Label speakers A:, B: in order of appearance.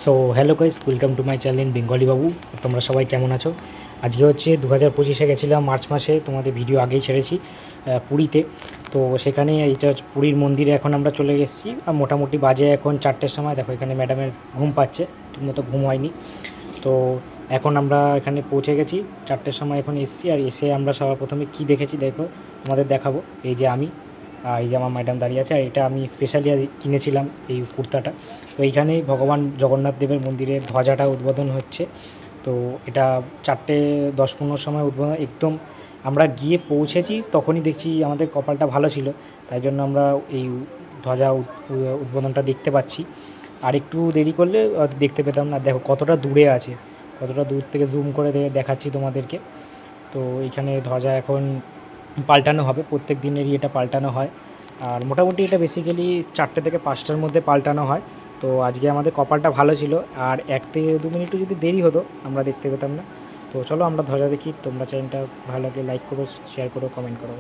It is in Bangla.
A: So hello guys, welcome to my channel Bengali বাবু। তোমরা সবাই কেমন আছো? আজকে হচ্ছে 2025-এ গেছিলাম মার্চ মাসে, তোমাদের ভিডিও আগেই ছেড়েছি পুরীতে। তো সেখানে এইটা হচ্ছে পুরীর মন্দিরে এখন আমরা চলে এসেছি। আর মোটামুটি বাজে এখন 4টের সময়। দেখো এখানে ম্যাডামের ঘুম পাচ্ছে, ঠিকমতো ঘুম হয়নি। তো এখন আমরা এখানে পৌঁছে গেছি 4টের সময়, এখন এসেছি। আর এসে আমরা সবার প্রথমে কী দেখেছি দেখো, তোমাদের দেখাবো। এই যে আমি, আর এই যে আমার ম্যাডাম দাঁড়িয়ে আছে। আর এটা আমি স্পেশালি কিনেছিলাম এই কুর্তাটা। তো এইখানেই ভগবান জগন্নাথ দেবের মন্দিরের ধ্বজাটা উদ্বোধন হচ্ছে। তো এটা 4:10-15 সময় উদ্বোধন। একদম আমরা গিয়ে পৌঁছেছি তখনই দেখছি আমাদের কপালটা ভালো ছিল, তাই জন্য আমরা এই ধ্বজা উদ্বোধনটা দেখতে পাচ্ছি। আর একটু দেরি করলে দেখতে পেতাম না। দেখো কতটা দূরে আছে, কতটা দূর থেকে জুম করে দেখাচ্ছি তোমাদেরকে। তো এইখানে ধ্বজা এখন পাল্টানো হবে, প্রত্যেক দিনেরই এটা পাল্টানো হয়। আর মোটামুটি এটা বেসিক্যালি 4টে থেকে 5টার মধ্যে পাল্টানো হয়। তো আজকে আমাদের কপালটা ভালো ছিল, আর 1 থেকে 2 মিনিটও যদি দেরি হতো আমরা দেখতে পেতাম না। তো চলো আমরা ধ্বজা দেখি। তোমরা চ্যানেলটা ভালো লাগলে লাইক করো, শেয়ার করো, কমেন্ট করো।